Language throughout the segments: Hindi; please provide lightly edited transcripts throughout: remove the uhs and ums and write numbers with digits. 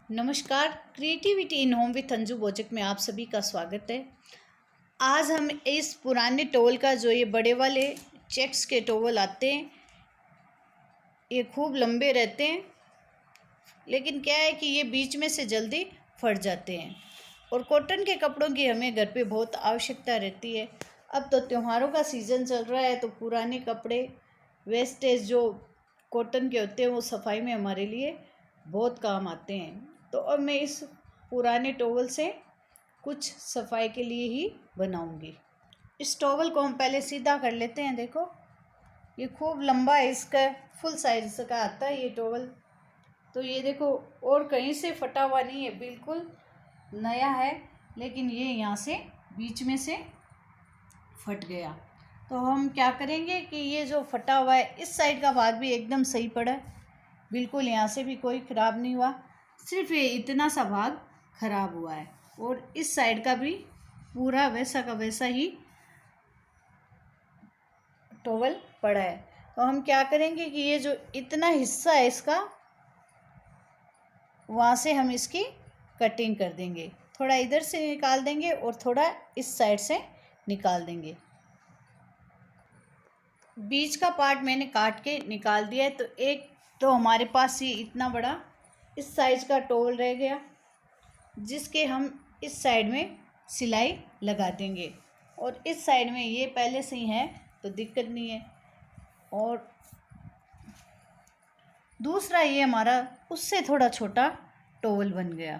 नमस्कार। Creativity in home with Anju project में आप सभी का स्वागत है। आज हम इस पुराने टॉवल का जो ये बड़े वाले चेक्स के टॉवल आते हैं, ये खूब लंबे रहते हैं, लेकिन क्या है कि ये बीच में से जल्दी फट जाते हैं और कॉटन के कपड़ों की हमें घर पे बहुत आवश्यकता रहती है। अब तो त्योहारों का सीज़न चल रहा है, तो पुराने कपड़े वेस्टेज जो कॉटन के होते हैं वो सफाई में हमारे लिए बहुत काम आते हैं। तो अब मैं इस पुराने टॉवल से कुछ सफाई के लिए ही बनाऊंगी। इस टॉवल को हम पहले सीधा कर लेते हैं। देखो, ये खूब लंबा है, इसका फुल साइज का आता है ये टॉवल। तो ये देखो, और कहीं से फटा हुआ नहीं है, बिल्कुल नया है, लेकिन ये यहाँ से बीच में से फट गया। तो हम क्या करेंगे कि ये जो फटा हुआ है, इस साइड का भाग भी एकदम सही पड़ा है, बिल्कुल यहाँ से भी कोई ख़राब नहीं हुआ, सिर्फ ये इतना सा भाग ख़राब हुआ है और इस साइड का भी पूरा वैसा का वैसा ही टॉवल पड़ा है। तो हम क्या करेंगे कि ये जो इतना हिस्सा है इसका, वहाँ से हम इसकी कटिंग कर देंगे। थोड़ा इधर से निकाल देंगे और थोड़ा इस साइड से निकाल देंगे। बीच का पार्ट मैंने काट के निकाल दिया है। तो एक तो हमारे पास ये इतना बड़ा इस साइज का टॉवल रह गया, जिसके हम इस साइड में सिलाई लगा देंगे और इस साइड में ये पहले से ही है तो दिक्कत नहीं है। और दूसरा ये हमारा उससे थोड़ा छोटा टॉवल बन गया,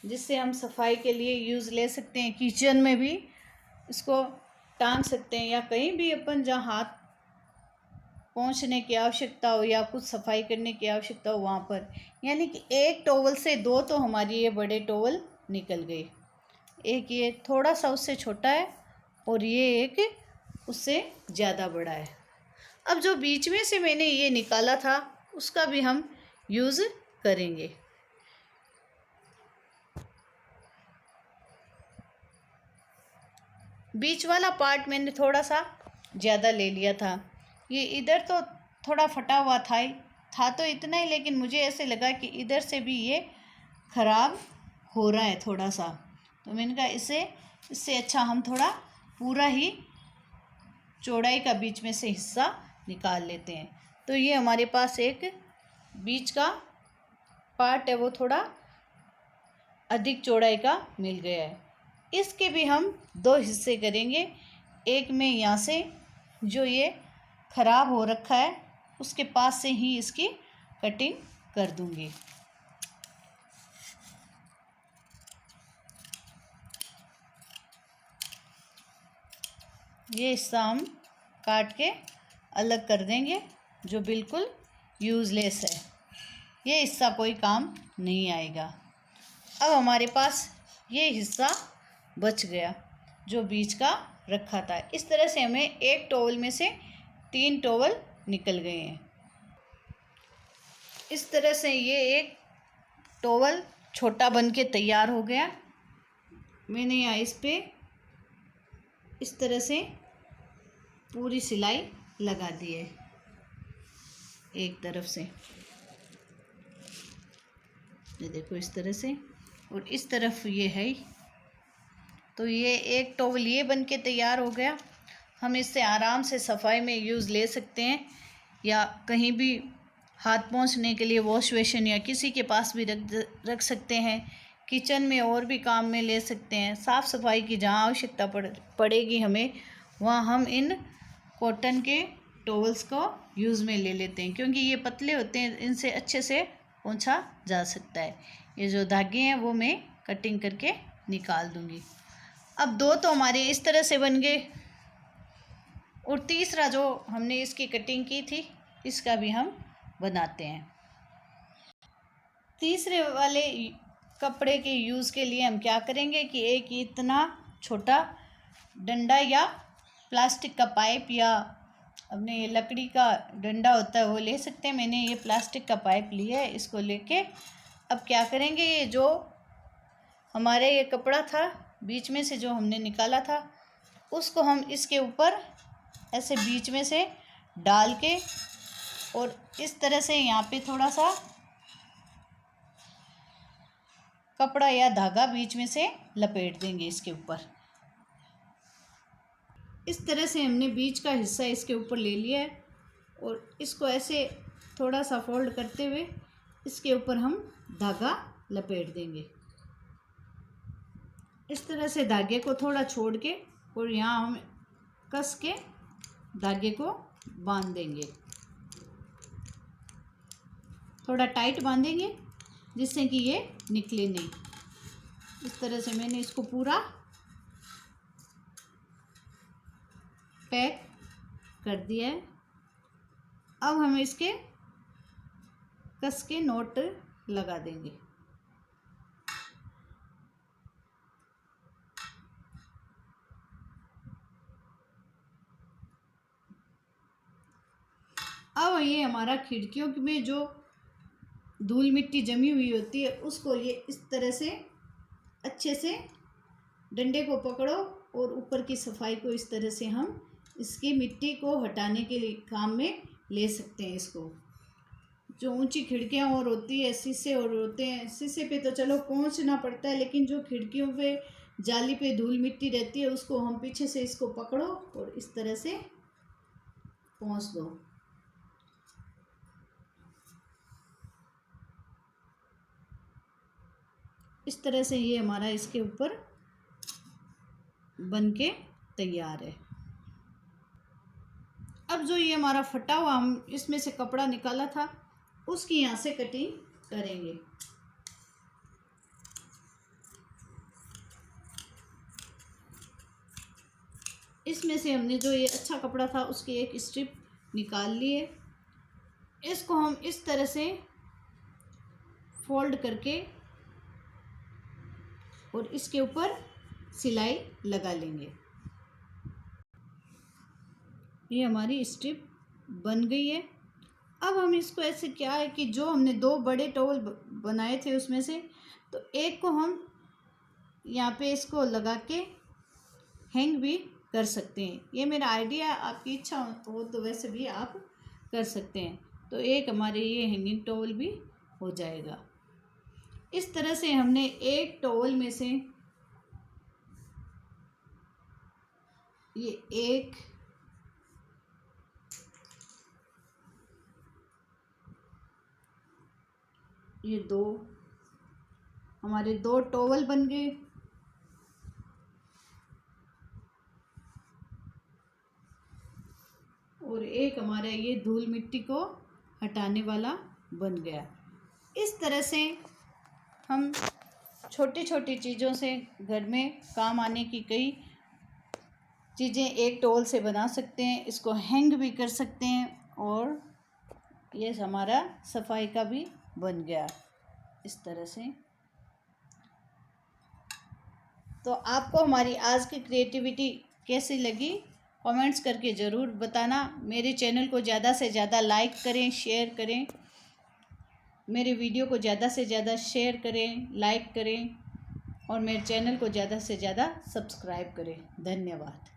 जिससे हम सफाई के लिए यूज़ ले सकते हैं। किचन में भी इसको टांग सकते हैं या कहीं भी अपन जहाँ हाथ पहुँचने की आवश्यकता हो या कुछ सफाई करने की आवश्यकता हो वहाँ पर। यानी कि एक टॉवल से दो तो हमारी ये बड़े टॉवल निकल गए। एक ये थोड़ा सा उससे छोटा है और ये एक उससे ज़्यादा बड़ा है। अब जो बीच में से मैंने ये निकाला था उसका भी हम यूज़ करेंगे। बीच वाला पार्ट मैंने थोड़ा सा ज़्यादा ले लिया था। ये इधर तो थोड़ा फटा हुआ था तो इतना ही, लेकिन मुझे ऐसे लगा कि इधर से भी ये ख़राब हो रहा है थोड़ा सा। तो मैंने कहा इससे अच्छा हम थोड़ा पूरा ही चौड़ाई का बीच में से हिस्सा निकाल लेते हैं। तो ये हमारे पास एक बीच का पार्ट है, वो थोड़ा अधिक चौड़ाई का मिल गया है। इसके भी हम दो हिस्से करेंगे। एक में यहाँ से जो ये ख़राब हो रखा है उसके पास से ही इसकी कटिंग कर दूंगी। ये हिस्सा हम काट के अलग कर देंगे जो बिल्कुल यूज़लेस है, ये हिस्सा कोई काम नहीं आएगा। अब हमारे पास ये हिस्सा बच गया जो बीच का रखा था। इस तरह से हमें एक टॉवल में से 3 टॉवल निकल गए हैं। इस तरह से ये एक टॉवल छोटा बन के तैयार हो गया। मैंने यहाँ इस पे इस तरह से पूरी सिलाई लगा दी है एक तरफ से, ये देखो इस तरह से, और इस तरफ ये है। तो ये एक टॉवल ये बन के तैयार हो गया। हम इससे आराम से सफाई में यूज़ ले सकते हैं या कहीं भी हाथ पहुंचने के लिए वॉश बेसिन या किसी के पास भी रख सकते हैं। किचन में और भी काम में ले सकते हैं। साफ़ सफाई की जहाँ आवश्यकता पड़ेगी हमें, वहाँ हम इन कॉटन के टॉवल्स को यूज़ में ले लेते हैं, क्योंकि ये पतले होते हैं, इनसे अच्छे से पोंछा जा सकता है। ये जो धागे हैं वो मैं कटिंग करके निकाल दूँगी। अब दो तो हमारे इस तरह से बन गए और तीसरा जो हमने इसकी कटिंग की थी इसका भी हम बनाते हैं। तीसरे वाले कपड़े के यूज़ के लिए हम क्या करेंगे कि एक इतना छोटा डंडा या प्लास्टिक का पाइप या अपने ये लकड़ी का डंडा होता है वो ले सकते हैं। मैंने ये प्लास्टिक का पाइप लिया है, इसको लेके अब क्या करेंगे, ये जो हमारे ये कपड़ा था बीच में से जो हमने निकाला था उसको हम इसके ऊपर ऐसे बीच में से डाल के और इस तरह से यहाँ पे थोड़ा सा कपड़ा या धागा बीच में से लपेट देंगे इसके ऊपर। इस तरह से हमने बीच का हिस्सा इसके ऊपर ले लिया है और इसको ऐसे थोड़ा सा फोल्ड करते हुए इसके ऊपर हम धागा लपेट देंगे। इस तरह से धागे को थोड़ा छोड़ के और यहाँ हम कस के धागे को बांध देंगे। थोड़ा टाइट बांधेंगे जिससे कि ये निकले नहीं। इस तरह से मैंने इसको पूरा पैक कर दिया है। अब हम इसके कस के नॉट लगा देंगे। अब ये हमारा खिड़कियों में जो धूल मिट्टी जमी हुई होती है उसको ये इस तरह से अच्छे से डंडे को पकड़ो और ऊपर की सफाई को इस तरह से हम इसकी मिट्टी को हटाने के लिए काम में ले सकते हैं। इसको जो ऊंची खिड़कियां और होती है, शीशे और होते हैं, शीशे पे तो चलो पहुंचना पड़ता है, लेकिन जो खिड़कियों पे जाली पे धूल मिट्टी रहती है उसको हम पीछे से इसको पकड़ो और इस तरह से पहुंच दो। इस तरह से ये हमारा इसके ऊपर बन के तैयार है। अब जो ये हमारा फटा हुआ हम इसमें से कपड़ा निकाला था उसकी यहाँ से कटिंग करेंगे। इसमें से हमने जो ये अच्छा कपड़ा था उसकी एक स्ट्रिप निकाल ली है। इसको हम इस तरह से फोल्ड करके और इसके ऊपर सिलाई लगा लेंगे। ये हमारी स्ट्रिप बन गई है। अब हम इसको ऐसे क्या है कि जो हमने 2 बड़े टॉवल बनाए थे उसमें से तो एक को हम यहाँ पे इसको लगा के हैंग भी कर सकते हैं। ये मेरा आइडिया, आपकी इच्छा हो तो वैसे भी आप कर सकते हैं। तो एक हमारे ये हैंगिंग टॉवल भी हो जाएगा। इस तरह से हमने एक टॉवल में से ये 2 हमारे 2 टॉवल बन गए। और एक हमारा ये धूल मिट्टी को हटाने वाला बन गया। इस तरह से हम छोटी छोटी चीज़ों से घर में काम आने की कई चीज़ें एक टॉवल से बना सकते हैं। इसको हैंग भी कर सकते हैं और ये हमारा सफाई का भी बन गया इस तरह से। तो आपको हमारी आज की क्रिएटिविटी कैसी लगी कमेंट्स करके ज़रूर बताना। मेरे चैनल को ज़्यादा से ज़्यादा लाइक करें, शेयर करें, मेरे वीडियो को ज़्यादा से ज़्यादा शेयर करें, लाइक करें और मेरे चैनल को ज़्यादा से ज़्यादा सब्सक्राइब करें। धन्यवाद।